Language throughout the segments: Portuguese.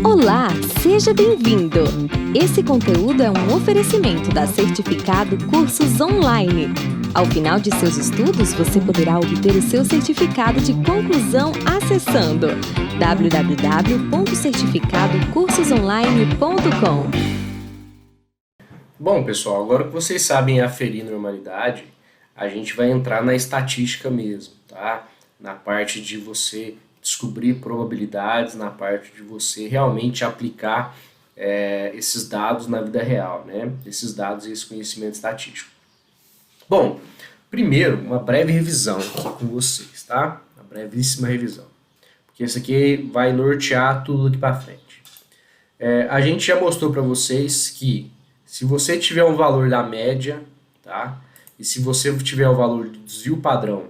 Olá, seja bem-vindo! Esse conteúdo é um oferecimento da Certificado Cursos Online. Ao final de seus estudos, você poderá obter o seu certificado de conclusão acessando www.certificadocursosonline.com. Bom, pessoal, agora que vocês sabem aferir normalidade, a gente vai entrar na estatística mesmo, tá? Na parte de você descobrir probabilidades, na parte de você realmente aplicar esses dados na vida real, né? Esses dados e esse conhecimento estatístico. Bom, primeiro, uma breve revisão aqui com vocês, tá? Uma brevíssima revisão. Porque isso aqui vai nortear tudo aqui para frente. A gente já mostrou para vocês que se você tiver um valor da média, tá? E se você tiver o valor do desvio padrão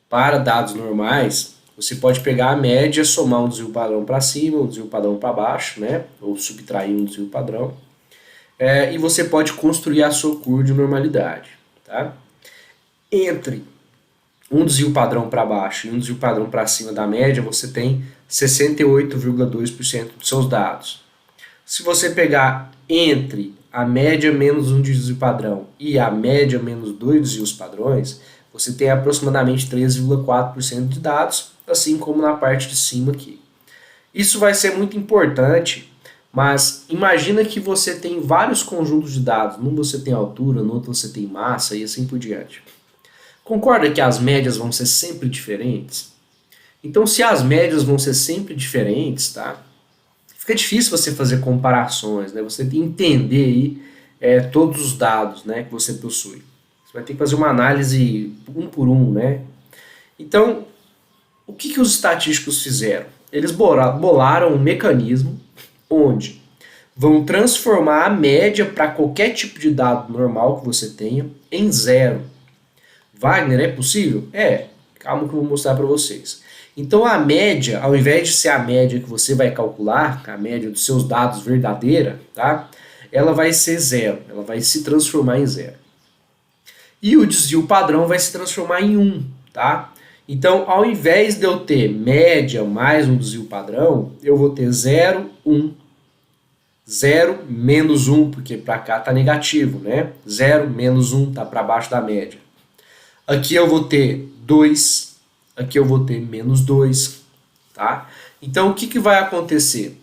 para dados normais, você pode pegar a média, somar um desvio padrão para cima, um desvio padrão para baixo, né? Ou subtrair um desvio padrão. E você pode construir a sua curva de normalidade, tá? Entre um desvio padrão para baixo e um desvio padrão para cima da média, você tem 68,2% dos seus dados. Se você pegar entre a média menos um desvio padrão e a média menos dois desvios padrões, você tem aproximadamente 13,4% de dados, assim como na parte de cima aqui. Isso vai ser muito importante, mas imagina que você tem vários conjuntos de dados, num você tem altura, no outro você tem massa e assim por diante. Concorda que as médias vão ser sempre diferentes? Então, se as médias vão ser sempre diferentes, tá? Fica difícil você fazer comparações, né? Você entender aí, todos os dados, né, que você possui. Você vai ter que fazer uma análise um por um, né? Então, o que os estatísticos fizeram? Eles bolaram um mecanismo onde vão transformar a média para qualquer tipo de dado normal que você tenha em zero. Wagner, é possível? Calma que eu vou mostrar para vocês. Então a média, ao invés de ser a média que você vai calcular, a média dos seus dados verdadeira, tá? Ela vai ser zero, ela vai se transformar em zero. E o desvio padrão vai se transformar em 1, tá? Então, ao invés de eu ter média mais um desvio padrão, eu vou ter 0, 1. 0 menos 1, porque para cá está negativo, né? 0 menos 1 está para baixo da média. Aqui eu vou ter 2, aqui eu vou ter menos 2, tá? Então, o que vai acontecer?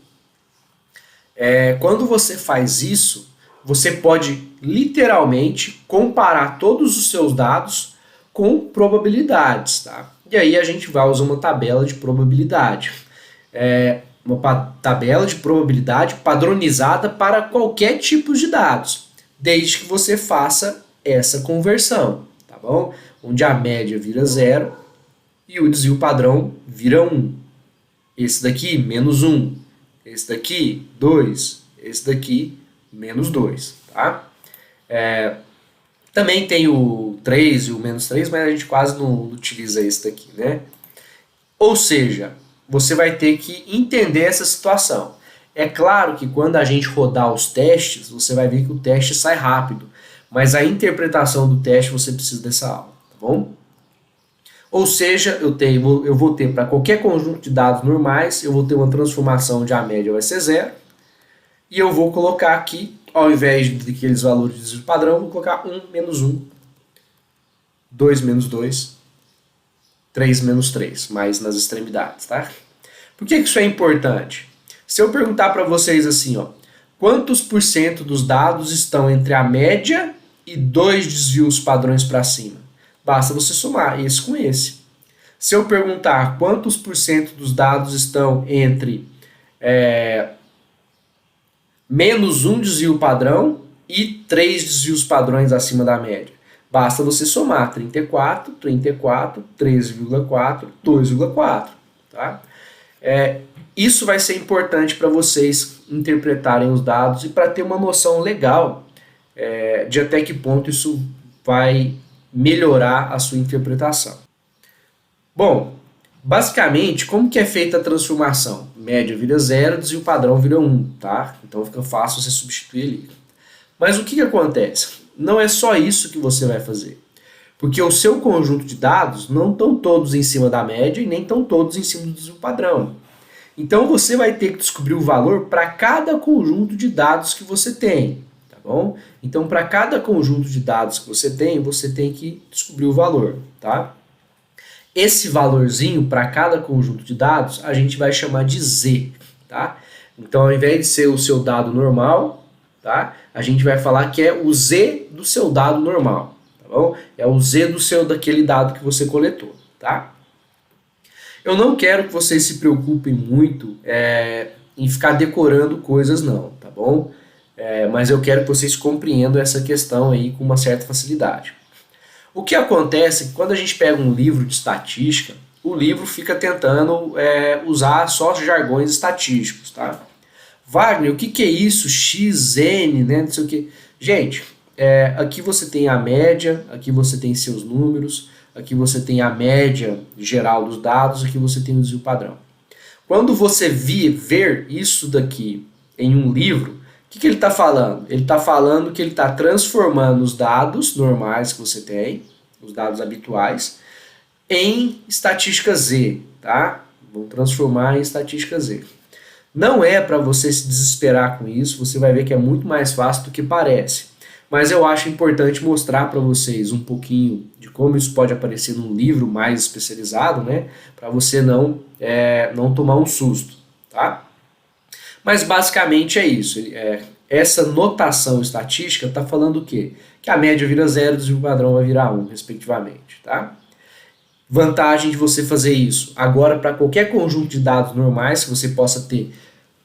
Quando você faz isso, você pode literalmente comparar todos os seus dados com probabilidades, tá? E aí a gente vai usar uma tabela de probabilidade. Uma tabela de probabilidade padronizada para qualquer tipo de dados, desde que você faça essa conversão, tá bom? Onde a média vira 0 e o desvio padrão vira 1. Esse daqui, menos 1. Esse daqui, 2. Esse daqui, menos 2, tá? Também tem o 3 e o menos 3, mas a gente quase não utiliza esse daqui, né? Ou seja, você vai ter que entender essa situação. É claro que quando a gente rodar os testes, você vai ver que o teste sai rápido, mas a interpretação do teste você precisa dessa aula, tá bom? Ou seja, eu vou ter para qualquer conjunto de dados normais, eu vou ter uma transformação onde a média vai ser 0, e eu vou colocar aqui, ao invés daqueles valores de desvio padrão, vou colocar 1 menos 1, 2 menos 2, 3 menos 3, mais nas extremidades, tá? Por que isso é importante? Se eu perguntar para vocês assim, ó, quantos por cento dos dados estão entre a média e 2 desvios padrões para cima? Basta você somar esse com esse. Se eu perguntar quantos por cento dos dados estão entre menos um desvio padrão e 3 desvios padrões acima da média. Basta você somar 34, 34, 13,4, 2,4. Tá? Isso vai ser importante para vocês interpretarem os dados e para ter uma noção legal de até que ponto isso vai melhorar a sua interpretação. Bom, basicamente, como que é feita a transformação? Média vira 0, desvio padrão vira 1, tá? Então fica fácil você substituir ali. Mas o que acontece? Não é só isso que você vai fazer. Porque o seu conjunto de dados não estão todos em cima da média e nem estão todos em cima do desvio padrão. Então você vai ter que descobrir o valor para cada conjunto de dados que você tem, tá bom? Então para cada conjunto de dados que você tem que descobrir o valor, tá? Esse valorzinho para cada conjunto de dados a gente vai chamar de Z, tá? Então ao invés de ser o seu dado normal, tá? A gente vai falar que é o Z do seu dado normal, tá bom? É o Z daquele dado que você coletou, tá? Eu não quero que vocês se preocupem muito em ficar decorando coisas não, tá bom? Mas eu quero que vocês compreendam essa questão aí com uma certa facilidade. O que acontece é que quando a gente pega um livro de estatística, o livro fica tentando usar só jargões estatísticos, tá? Wagner, o que é isso? X, N, né? Não sei o que. Gente, aqui você tem a média, aqui você tem seus números, aqui você tem a média geral dos dados, aqui você tem o desvio padrão. Quando você ver isso daqui em um livro, o que ele está falando? Ele está falando que ele está transformando os dados normais que você tem, os dados habituais, em estatística Z, tá? Vamos transformar em estatística Z. Não é para você se desesperar com isso, você vai ver que é muito mais fácil do que parece. Mas eu acho importante mostrar para vocês um pouquinho de como isso pode aparecer num livro mais especializado, né? Para você não tomar um susto, tá? Mas basicamente é isso. Essa notação estatística está falando o quê? Que a média vira 0 e o desvio padrão vai virar 1, respectivamente, tá? Vantagem de você fazer isso agora para qualquer conjunto de dados normais que você possa ter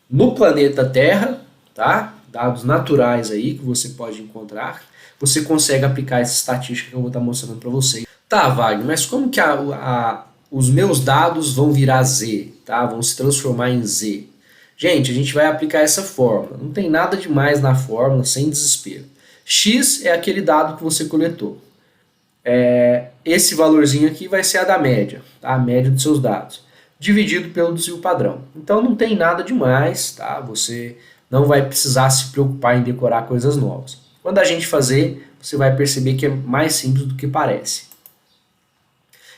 no planeta Terra, tá? Dados naturais aí que você pode encontrar, você consegue aplicar essa estatística que eu vou estar mostrando para vocês. Tá, Wagner, mas como que os meus dados vão virar Z, tá? Vão se transformar em Z? Gente, a gente vai aplicar essa fórmula. Não tem nada demais na fórmula, sem desespero. X é aquele dado que você coletou. Esse valorzinho aqui vai ser a da média, tá? A média dos seus dados, dividido pelo desvio padrão. Então não tem nada demais, tá? Você não vai precisar se preocupar em decorar coisas novas. Quando a gente fazer, você vai perceber que é mais simples do que parece.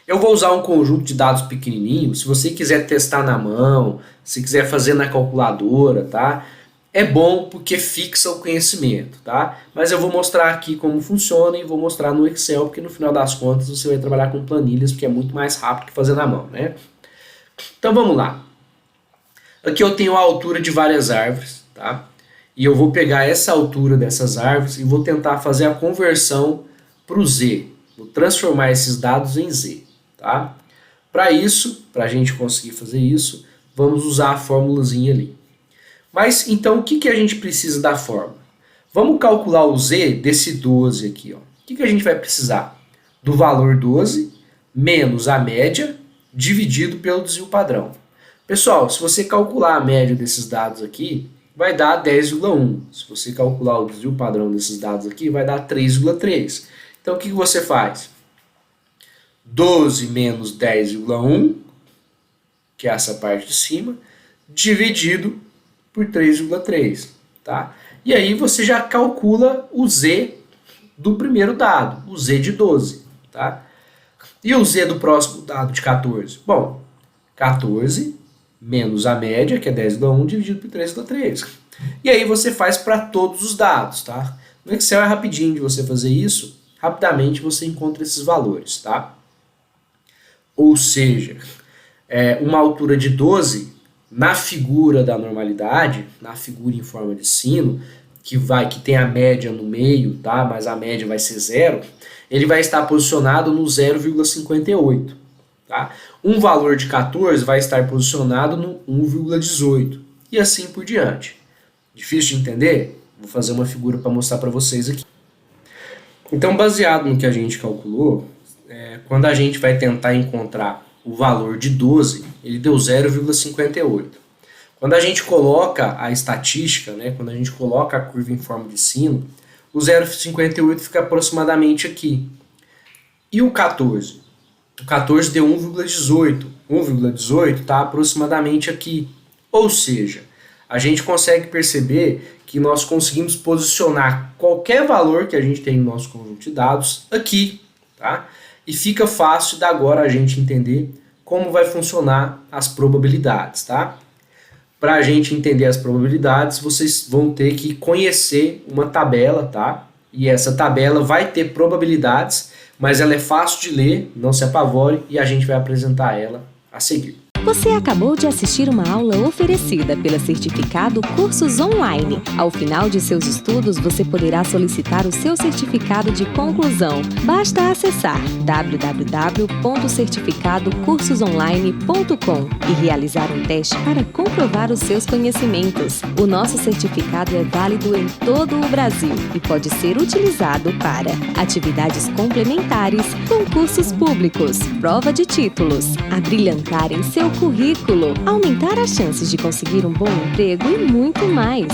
Eu vou usar um conjunto de dados pequenininho. Se você quiser testar na mão, se quiser fazer na calculadora, tá? É bom porque fixa o conhecimento, tá? Mas eu vou mostrar aqui como funciona e vou mostrar no Excel, porque no final das contas você vai trabalhar com planilhas, porque é muito mais rápido que fazer na mão, né? Então vamos lá. Aqui eu tenho a altura de várias árvores, tá? E eu vou pegar essa altura dessas árvores e vou tentar fazer a conversão para o Z. Vou transformar esses dados em Z, tá? Para isso, para a gente conseguir fazer isso, vamos usar a formulazinha ali. Mas então o que a gente precisa da fórmula? Vamos calcular o Z desse 12 aqui, ó. O que a gente vai precisar? Do valor 12 menos a média dividido pelo desvio padrão. Pessoal, se você calcular a média desses dados aqui, vai dar 10,1. Se você calcular o desvio padrão desses dados aqui, vai dar 3,3. Então o que você faz? 12 menos 10,1, que é essa parte de cima, dividido por 3,3, tá? E aí você já calcula o Z do primeiro dado, o Z de 12, tá? E o Z do próximo dado de 14? Bom, 14 menos a média, que é 10,1, dividido por 3,3. E aí você faz para todos os dados, tá? No Excel é rapidinho de você fazer isso, rapidamente você encontra esses valores, tá? Ou seja, uma altura de 12, na figura da normalidade, na figura em forma de sino, que tem a média no meio, tá? Mas a média vai ser 0, ele vai estar posicionado no 0,58. Tá? Um valor de 14 vai estar posicionado no 1,18 e assim por diante. Difícil de entender? Vou fazer uma figura para mostrar para vocês aqui. Então, baseado no que a gente calculou, quando a gente vai tentar encontrar o valor de 12, ele deu 0,58. Quando a gente coloca a estatística, né, quando a gente coloca a curva em forma de sino, o 0,58 fica aproximadamente aqui. E o 14? O 14 deu 1,18. 1,18 está aproximadamente aqui. Ou seja, a gente consegue perceber que nós conseguimos posicionar qualquer valor que a gente tem no nosso conjunto de dados aqui, tá? E fica fácil de agora a gente entender como vai funcionar as probabilidades, tá? Para a gente entender as probabilidades, vocês vão ter que conhecer uma tabela, tá? E essa tabela vai ter probabilidades, mas ela é fácil de ler, não se apavore, e a gente vai apresentar ela a seguir. Você acabou de assistir uma aula oferecida pela Certificado Cursos Online. Ao final de seus estudos, você poderá solicitar o seu certificado de conclusão. Basta acessar www.certificadocursosonline.com e realizar um teste para comprovar os seus conhecimentos. O nosso certificado é válido em todo o Brasil e pode ser utilizado para atividades complementares, concursos públicos, prova de títulos, abrilhantar em seu currículo, aumentar as chances de conseguir um bom emprego e muito mais.